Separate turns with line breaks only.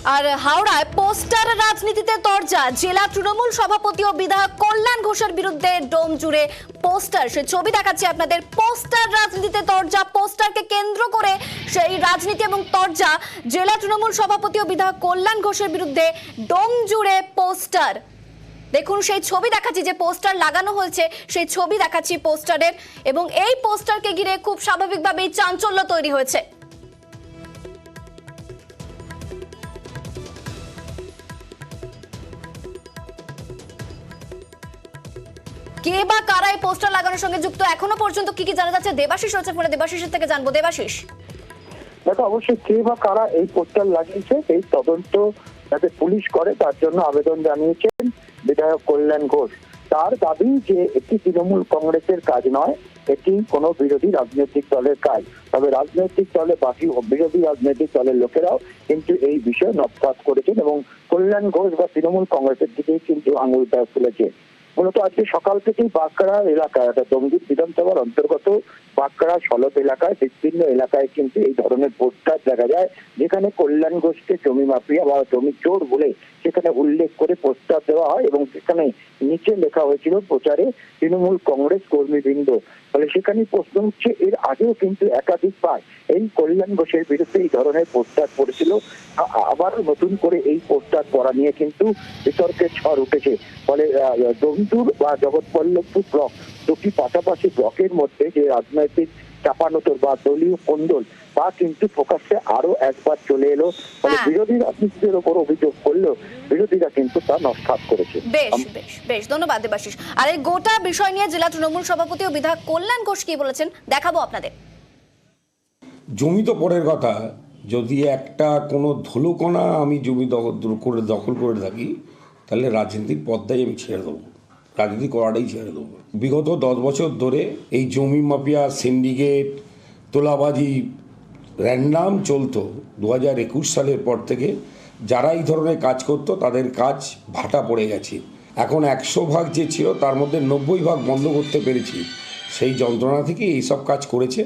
আর হাওড়ায় পোস্টার রাজনীতিতে তরজা, জেলা তৃণমূল সভাপতি ও বিধায়ক কল্যাণ ঘোষের বিরুদ্ধে ডোম জুড়ে পোস্টার। সে ছবি দেখাচ্ছি আপনাদের। পোস্টার রাজনীতিতে তরজা, পোস্টারকে কেন্দ্র করে সেই রাজনীতি এবং তরজা। জেলা তৃণমূল সভাপতি ও বিধায়ক কল্যাণ ঘোষের বিরুদ্ধে ডোম জুড়ে পোস্টার। দেখুন সেই ছবি দেখাচ্ছি, যে পোস্টার লাগানো হয়েছে সেই ছবি দেখাচ্ছি পোস্টারের, এবং এই পোস্টারকে ঘিরে খুব স্বাভাবিকভাবেই চাঞ্চল্য তৈরি হয়েছে। কে বা কারা এই পোস্টার লাগানোর সঙ্গে যুক্ত, এখনো পর্যন্ত কি কি জানা যাচ্ছে? দেবাশিস রয়েছে ফোনে, দেবাশিসের থেকে জানবো। দেবাশিস,
দেখো, অবশ্যই কে বা কারা এই পোস্টার লাগিয়েছে এই তদন্ত যাতে পুলিশ করে তার জন্য আবেদন জানিয়েছেন বিধায়ক কল্যাণ ঘোষ। তার দাবি যে এটি তৃণমূল কংগ্রেসের কাজ নয়, এটি কোনো বিরোধী রাজনৈতিক দলের কাজ। তবে রাজনৈতিক দলে বাকি বিরোধী রাজনৈতিক দলের লোকেরাও কিন্তু এই বিষয়ে নস্যাৎ করেছেন এবং কল্যাণ ঘোষ বা তৃণমূল কংগ্রেসের দিকেই কিন্তু আঙুলটা তুলেছে। মূলত আজকে সকাল থেকেই বাঁকড়া এলাকায়, দমদম বিধানসভার অন্তর্গত বাঁকড়া সলদ এলাকায় বিভিন্ন এলাকায় কিন্তু এই ধরনের পোস্টার দেখা যায়, যেখানে কল্যাণ ঘোষকে জমি মাফিয়া বা জমি চোর বলে সেখানে উল্লেখ করে পোস্টার দেওয়া হয় এবং সেখানে নিচে লেখা হয়েছিল প্রচারে তৃণমূল কংগ্রেস কর্মীবৃন্দ। ফলে সেখানে প্রশ্ন হচ্ছে, এর আগেও কিন্তু একাধিকবার এই কল্যাণ ঘোষের বিরুদ্ধে এই ধরনের পোস্টার পড়েছিল, আবার নতুন করে এই পোস্টার পড়া নিয়ে কিন্তু বিতর্কের ঝড় উঠেছে। ফলে দমদুর বা জগৎবল্লভপুর ব্লক, দুটি পাশাপাশি ব্লকের মধ্যে যে রাজনৈতিক চাপানোতর বা দলীয় কোন্দল তা কিন্তু প্রকাশ্যে আরো একবার চলে এলো। ফলে বিরোধী রাজনীতিদের ওপর অভিযোগ করলেও বিরোধীরা কিন্তু তা নস্যাৎ করেছে।
বেশ বেশ বেশ, ধন্যবাদ দেবাশিস। আর এই গোটা বিষয় নিয়ে জেলা তৃণমূল সভাপতি ও বিধায়ক কল্যাণ ঘোষ কি বলেছেন দেখাবো আপনাদের।
জমি তো পরের কথা, যদি একটা কোনো ধুলোকণা আমি জমি দখল করে থাকি, তাহলে রাজনীতির পদ্মায় আমি ছেড়ে দেবো, রাজনীতি করাটাই ছেড়ে দেবো। বিগত 10 বছর ধরে এই জমি মাফিয়া, সিন্ডিকেট, তোলাবাজি র্যান্ডাম চলতো। 2021 সালের পর থেকে যারা এই ধরনের কাজ করতো তাদের কাজ ভাটা পড়ে গেছে। এখন 100 ভাগ যে ছিল তার মধ্যে 90 ভাগ বন্ধ করতে পেরেছি। সেই যন্ত্রণা থেকে এইসব কাজ করেছে।